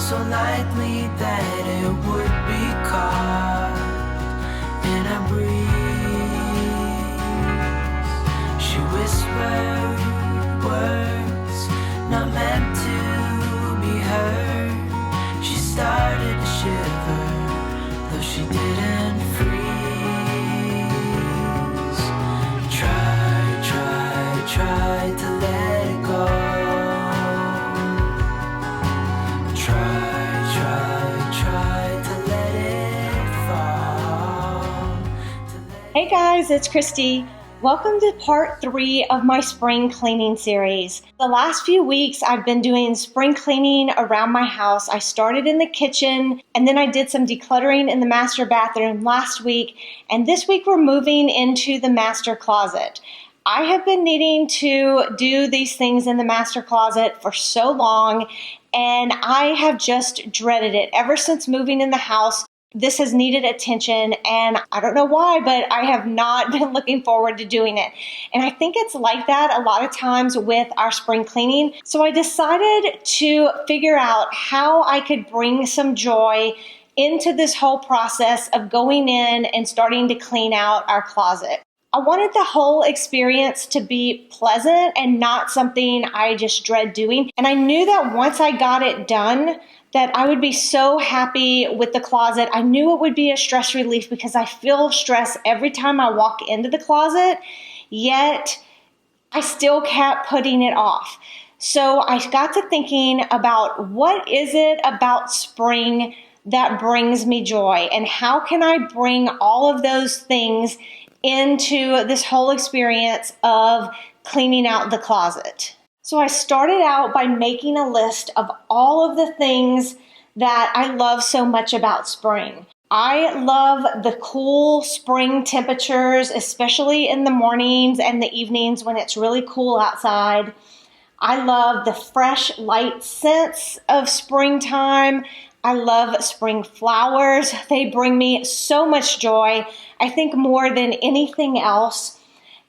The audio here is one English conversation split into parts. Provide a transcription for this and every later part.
so lightly that it would be caught in a breeze. She whispered words not meant to be heard. She started to shiver, though she didn't freeze. Try to let it go. Try to let it fall. Hey guys, it's Kristi. Welcome to part 3 of my spring cleaning series. The last few weeks I've been doing spring cleaning around my house. I started in the kitchen and then I did some decluttering in the master bathroom last week, and this week we're moving into the master closet. I have been needing to do these things in the master closet for so long, and I have just dreaded it. Ever since moving in the house, this has needed attention, and I don't know why, but I have not been looking forward to doing it. And I think it's like that a lot of times with our spring cleaning. So I decided to figure out how I could bring some joy into this whole process of going in and starting to clean out our closet. I wanted the whole experience to be pleasant and not something I just dread doing. And I knew that once I got it done, that I would be so happy with the closet. I knew it would be a stress relief because I feel stress every time I walk into the closet, yet I still kept putting it off. So I got to thinking about what is it about spring that brings me joy, and how can I bring all of those things into this whole experience of cleaning out the closet. So I started out by making a list of all of the things that I love so much about spring. I love the cool spring temperatures, especially in the mornings and the evenings when it's really cool outside. I love the fresh, light scents of springtime. I love spring flowers. They bring me so much joy, I think more than anything else.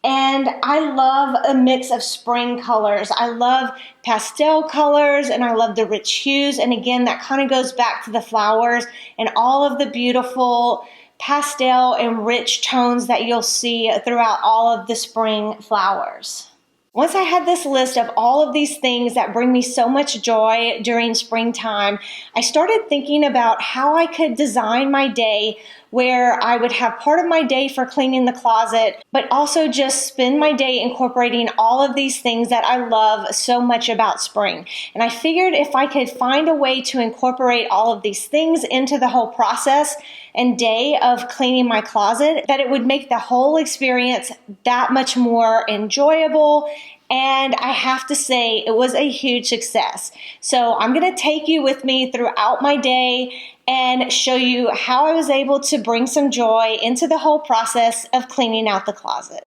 And I love a mix of spring colors. I love pastel colors and I love the rich hues. And again, that kind of goes back to the flowers and all of the beautiful pastel and rich tones that you'll see throughout all of the spring flowers. Once I had this list of all of these things that bring me so much joy during springtime, I started thinking about how I could design my day where I would have part of my day for cleaning the closet, but also just spend my day incorporating all of these things that I love so much about spring. And I figured if I could find a way to incorporate all of these things into the whole process and day of cleaning my closet, that it would make the whole experience that much more enjoyable. And I have to say, it was a huge success. So I'm going to take you with me throughout my day and show you how I was able to bring some joy into the whole process of cleaning out the closet.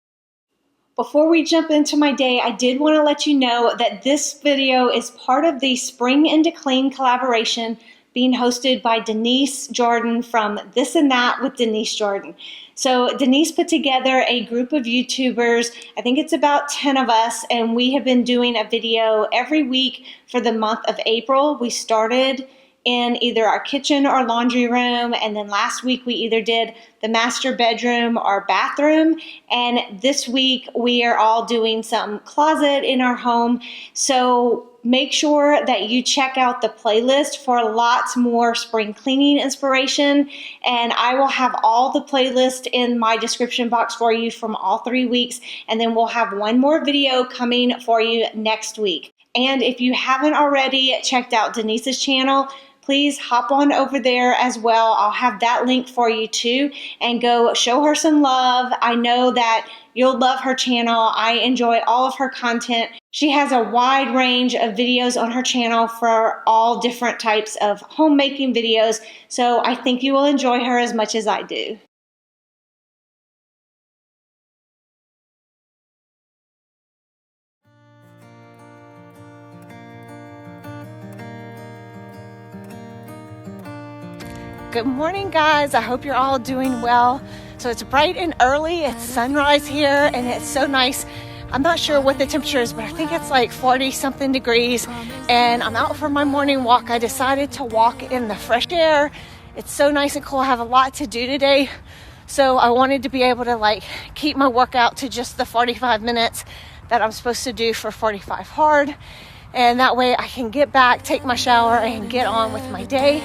Before we jump into my day, I did want to let you know that this video is part of the Spring Into Clean collaboration being hosted by Denise Jordan from This and That with Denise Jordan. So Denise put together a group of YouTubers, I think it's about 10 of us, and we have been doing a video every week for the month of April. We started in either our kitchen or laundry room, and then last week we either did the master bedroom or bathroom, and this week we are all doing some closet in our home. So make sure that you check out the playlist for lots more spring cleaning inspiration, and I will have all the playlist in my description box for you from all 3 weeks, and then we'll have one more video coming for you next week. And if you haven't already checked out Denise's channel, please hop on over there as well. I'll have that link for you too, and go show her some love. I know that you'll love her channel. I enjoy all of her content. She has a wide range of videos on her channel for all different types of homemaking videos, so I think you will enjoy her as much as I do. Good morning, guys. I hope you're all doing well. So it's bright and early. It's sunrise here, and it's so nice. I'm not sure what the temperature is, but I think it's like 40 something degrees, and I'm out for my morning walk. I decided to walk in the fresh air. It's so nice and cool. I have a lot to do today, so I wanted to be able to like keep my workout to just the 45 minutes that I'm supposed to do for 45 hard, and that way I can get back, take my shower, and get on with my day.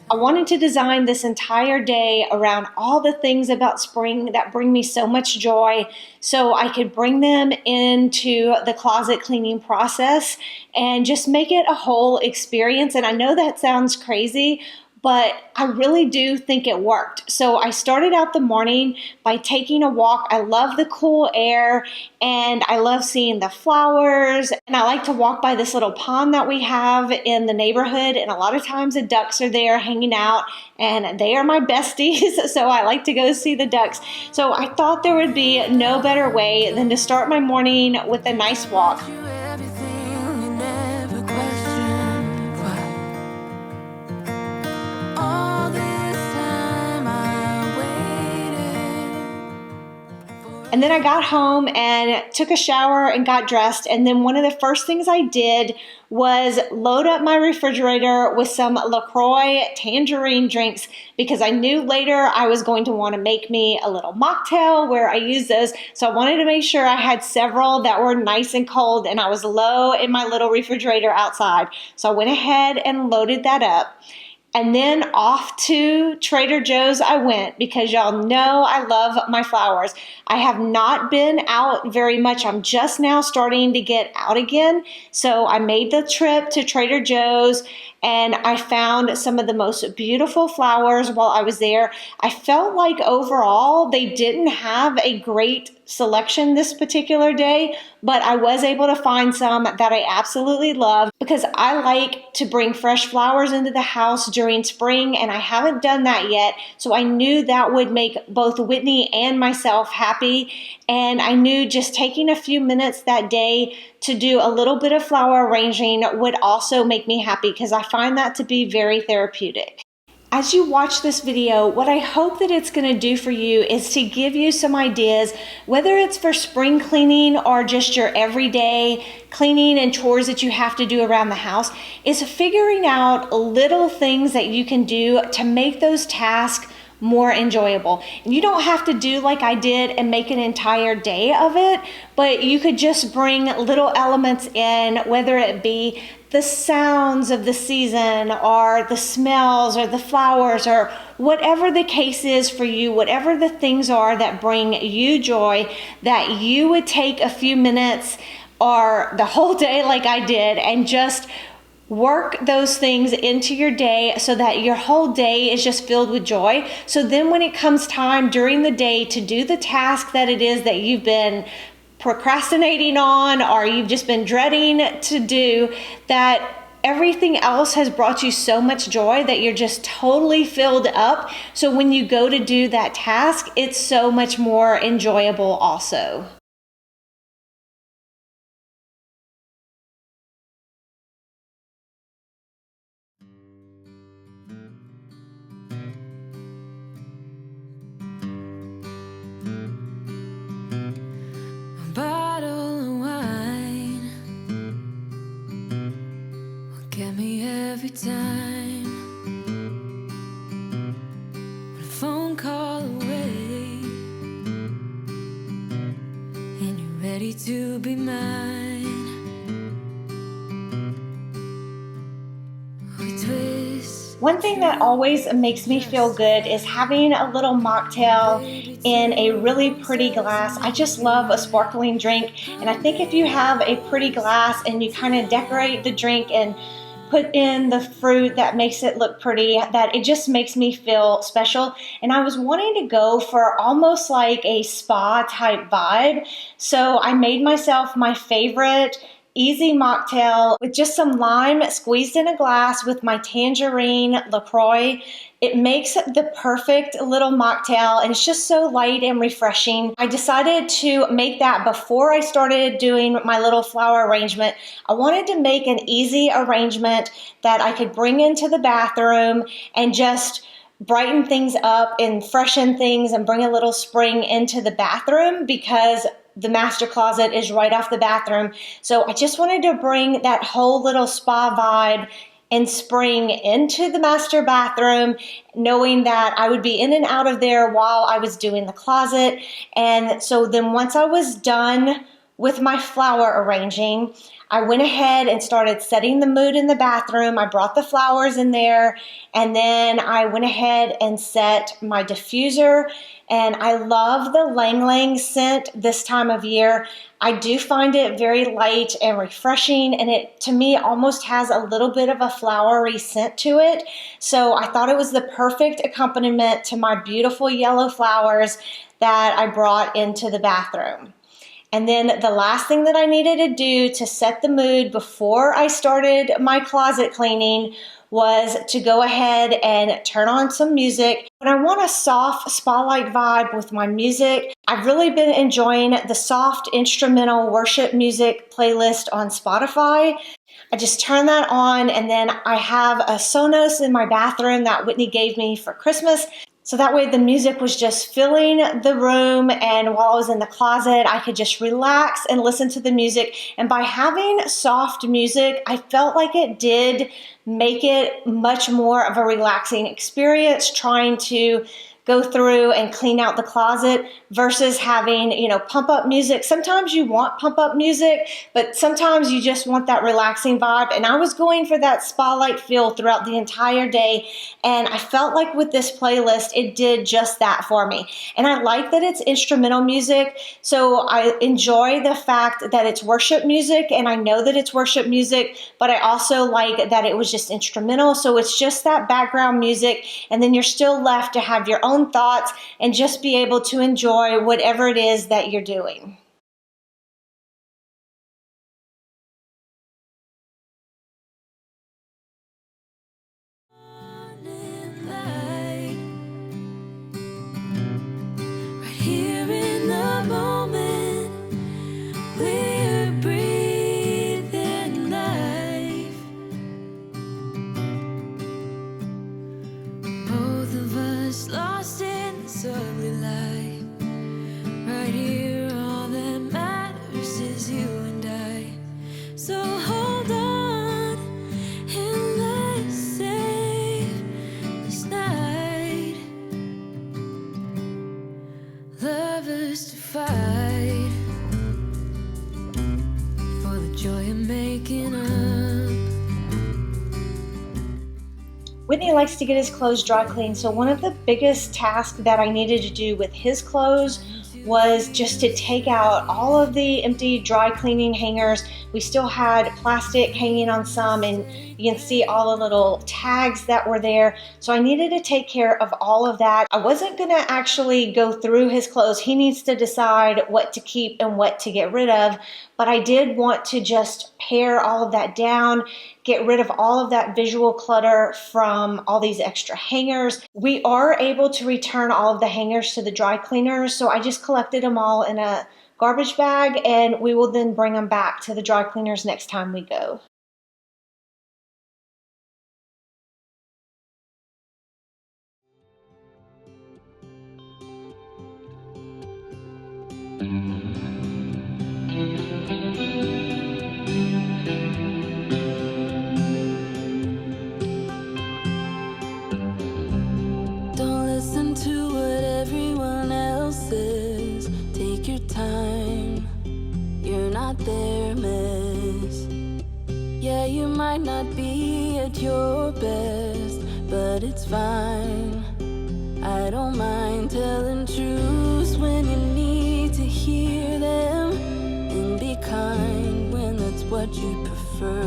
I wanted to design this entire day around all the things about spring that bring me so much joy, so I could bring them into the closet cleaning process and just make it a whole experience. And I know that sounds crazy, but I really do think it worked. So I started out the morning by taking a walk. I love the cool air and I love seeing the flowers. And I like to walk by this little pond that we have in the neighborhood. And a lot of times the ducks are there hanging out and they are my besties. So I like to go see the ducks. So I thought there would be no better way than to start my morning with a nice walk. And then I got home and took a shower and got dressed. And then one of the first things I did was load up my refrigerator with some LaCroix tangerine drinks, because I knew later I was going to want to make me a little mocktail where I use those. So I wanted to make sure I had several that were nice and cold, and I was low in my little refrigerator outside. So I went ahead and loaded that up. And then off to Trader Joe's I went, because y'all know I love my flowers. I have not been out very much. I'm just now starting to get out again. So I made the trip to Trader Joe's and I found some of the most beautiful flowers while I was there. I felt like overall they didn't have a great selection this particular day, but I was able to find some that I absolutely love, because I like to bring fresh flowers into the house during spring and I haven't done that yet. So I knew that would make both Whitney and myself happy, and I knew just taking a few minutes that day to do a little bit of flower arranging would also make me happy, because I find that to be very therapeutic. As you watch this video, what I hope that it's going to do for you is to give you some ideas, whether it's for spring cleaning or just your everyday cleaning and chores that you have to do around the house, is figuring out little things that you can do to make those tasks more enjoyable. And you don't have to do like I did and make an entire day of it, but you could just bring little elements in, whether it be the sounds of the season or the smells or the flowers or whatever the case is for you, whatever the things are that bring you joy, that you would take a few minutes or the whole day like I did and just work those things into your day so that your whole day is just filled with joy. So then when it comes time during the day to do the task that it is that you've been procrastinating on or you've just been dreading to do, that everything else has brought you so much joy that you're just totally filled up. So when you go to do that task, it's so much more enjoyable also. Get me every time, one phone call away, and you're ready to be mine. We twist. One thing that always makes me feel good is having a little mocktail in a really pretty glass. I just love a sparkling drink, and I think if you have a pretty glass and you kind of decorate the drink and put in the fruit that makes it look pretty, that it just makes me feel special. And I was wanting to go for almost like a spa type vibe, so I made myself my favorite easy mocktail with just some lime squeezed in a glass with my tangerine LaCroix. It makes the perfect little mocktail and it's just so light and refreshing. I decided to make that before I started doing my little flower arrangement. I wanted to make an easy arrangement that I could bring into the bathroom and just brighten things up and freshen things and bring a little spring into the bathroom because the master closet is right off the bathroom. So I just wanted to bring that whole little spa vibe and spring into the master bathroom, knowing that I would be in and out of there while I was doing the closet. And so then once I was done with my flower arranging, I went ahead and started setting the mood in the bathroom. I brought the flowers in there, and then I went ahead and set my diffuser. And I love the Lang Lang scent this time of year. I do find it very light and refreshing, and it, to me, almost has a little bit of a flowery scent to it. So I thought it was the perfect accompaniment to my beautiful yellow flowers that I brought into the bathroom. And then the last thing that I needed to do to set the mood before I started my closet cleaning was to go ahead and turn on some music. And I want a soft spotlight vibe with my music. I've really been enjoying the soft instrumental worship music playlist on Spotify. I just turn that on, and then I have a Sonos in my bathroom that Whitney gave me for Christmas. So that way the music was just filling the room, and while I was in the closet, I could just relax and listen to the music. And by having soft music, I felt like it did make it much more of a relaxing experience trying to go through and clean out the closet versus having, pump up music. Sometimes you want pump up music, but sometimes you just want that relaxing vibe. And I was going for that spa-like feel throughout the entire day. And I felt like with this playlist, it did just that for me. And I like that it's instrumental music. So I enjoy the fact that it's worship music, and I know that it's worship music, but I also like that it was just instrumental. So it's just that background music, and then you're still left to have your own thoughts and just be able to enjoy whatever it is that you're doing. Right here in the moment, we're breathing life. Both of us lost in this ugly life. Right here, all that matters is you and I. So hold on and let's save this night. Lovers to fight for the joy of making up. Whitney likes to get his clothes dry cleaned, so one of the biggest tasks that I needed to do with his clothes was just to take out all of the empty dry cleaning hangers. We still had plastic hanging on some, and you can see all the little tags that were there. So I needed to take care of all of that. I wasn't gonna actually go through his clothes. He needs to decide what to keep and what to get rid of, but I did want to just pare all of that down, get rid of all of that visual clutter from all these extra hangers. We are able to return all of the hangers to the dry cleaners, so I just collected them all in a garbage bag, and we will then bring them back to the dry cleaners next time we go. Don't listen to what everyone else says. Take your time. You're not their mess. Yeah, you might not be at your best, but it's fine. I don't mind telling truths when you need to hear them, and be kind when that's what you prefer.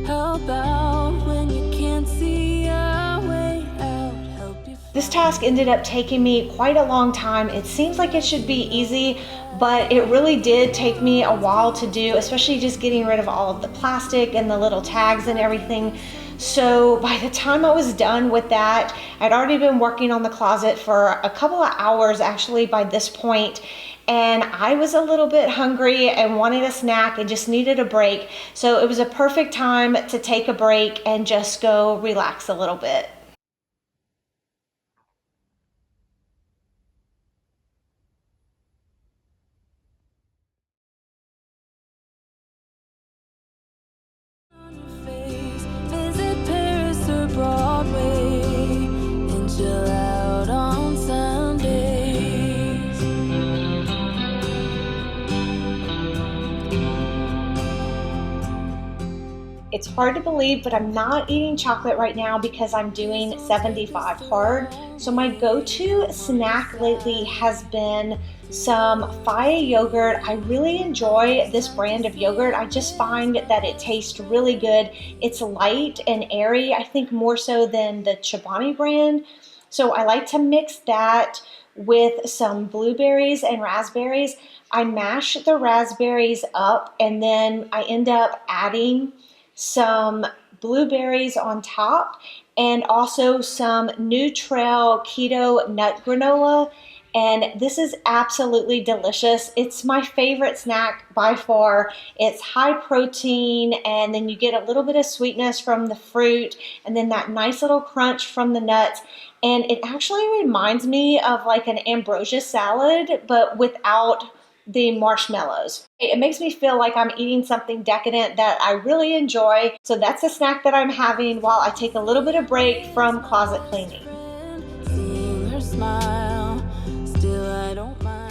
How about when you can't see a way out? Help you. This task ended up taking me quite a long time. It seems like it should be easy, but it really did take me a while to do, especially just getting rid of all of the plastic and the little tags and everything. So by the time I was done with that, I'd already been working on the closet for a couple of hours actually by this point, and I was a little bit hungry and wanted a snack and just needed a break. So it was a perfect time to take a break and just go relax a little bit. It's hard to believe, but I'm not eating chocolate right now because I'm doing 75 hard. So my go-to snack lately has been some Faya yogurt. I really enjoy this brand of yogurt. I just find that it tastes really good. It's light and airy, I think more so than the Chobani brand. So I like to mix that with some blueberries and raspberries. I mash the raspberries up and then I end up adding some blueberries on top and also some Nutrail keto nut granola. And this is absolutely delicious. It's my favorite snack by far. It's high protein, and then you get a little bit of sweetness from the fruit, and then that nice little crunch from the nuts. And it actually reminds me of like an ambrosia salad, but without the marshmallows. It makes me feel like I'm eating something decadent that I really enjoy. So that's a snack that I'm having while I take a little bit of break from closet cleaning.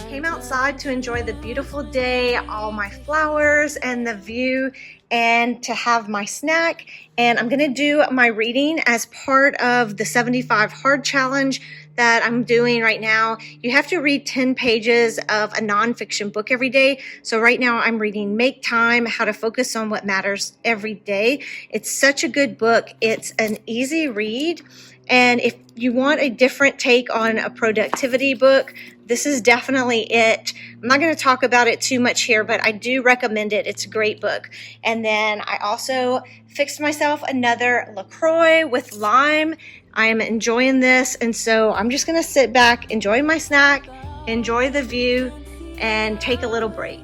Came outside to enjoy the beautiful day, all my flowers and the view, and to have my snack. And I'm gonna do my reading as part of the 75 hard challenge that I'm doing right now. You have to read 10 pages of a nonfiction book every day. So right now I'm reading Make Time, How to Focus on What Matters Every Day. It's such a good book. It's an easy read. And if you want a different take on a productivity book, this is definitely it. I'm not going to talk about it too much here, but I do recommend it. It's a great book. And then I also fixed myself another LaCroix with lime. I am enjoying this, and so I'm just going to sit back, enjoy my snack, enjoy the view, and take a little break.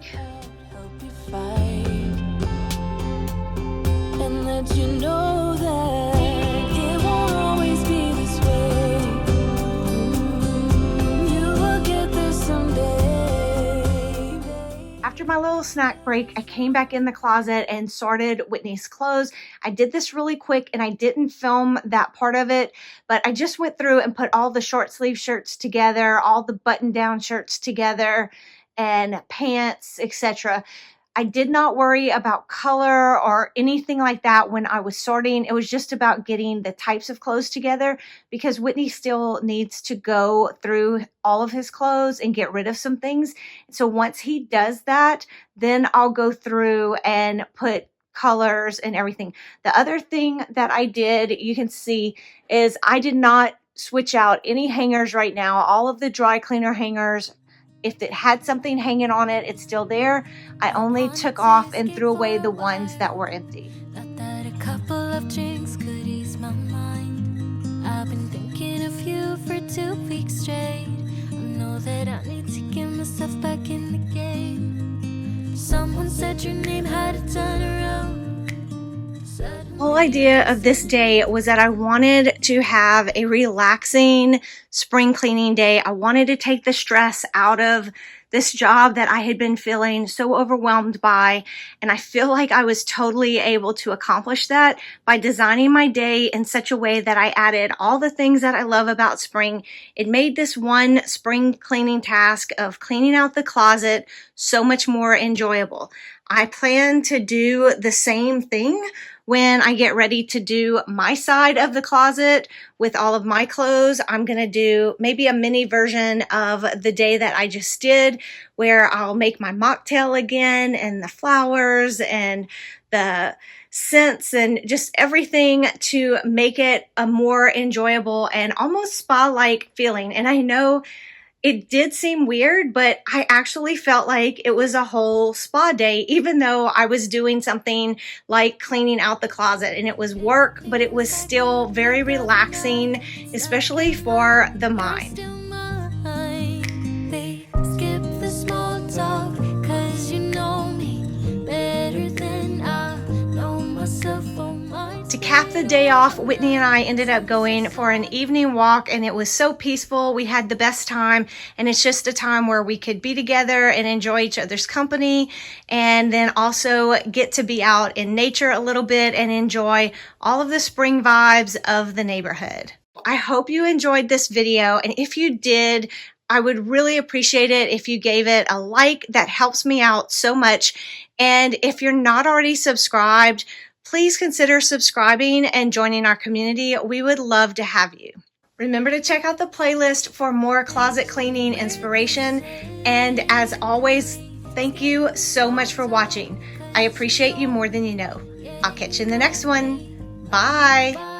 And let you know that it won't always be this way. You will get there someday. After my little snack break, I came back in the closet and sorted Whitney's clothes. I did this really quick and I didn't film that part of it, but I just went through and put all the short sleeve shirts together, all the button down shirts together, and pants, etc. I did not worry about color or anything like that when I was sorting. It was just about getting the types of clothes together because Whitney still needs to go through all of his clothes and get rid of some things. So once he does that, then I'll go through and put colors and everything. The other thing that I did, you can see, is I did not switch out any hangers right now. All of the dry cleaner hangers, if it had something hanging on it, it's still there. I only took off and threw away the ones that were empty. Thought that a couple of drinks could ease my mind. I've been thinking of you for 2 weeks straight. I know that I need to get myself back in the game. Someone said your name had a turn around. The whole idea of this day was that I wanted to have a relaxing spring cleaning day. I wanted to take the stress out of this job that I had been feeling so overwhelmed by. And I feel like I was totally able to accomplish that by designing my day in such a way that I added all the things that I love about spring. It made this one spring cleaning task of cleaning out the closet so much more enjoyable. I plan to do the same thing when I get ready to do my side of the closet with all of my clothes. I'm going to do maybe a mini version of the day that I just did, where I'll make my mocktail again and the flowers and the scents and just everything to make it a more enjoyable and almost spa-like feeling. And I know it did seem weird, but I actually felt like it was a whole spa day, even though I was doing something like cleaning out the closet, and it was work, but it was still very relaxing, especially for the mind. Skip the small talk, 'cause you know me better than I know myself. To cap the day off, Whitney and I ended up going for an evening walk, and it was so peaceful. We had the best time, and it's just a time where we could be together and enjoy each other's company, and then also get to be out in nature a little bit and enjoy all of the spring vibes of the neighborhood. I hope you enjoyed this video, and if you did, I would really appreciate it if you gave it a like. That helps me out so much. And if you're not already subscribed, please consider subscribing and joining our community. We would love to have you. Remember to check out the playlist for more closet cleaning inspiration. And as always, thank you so much for watching. I appreciate you more than you know. I'll catch you in the next one. Bye.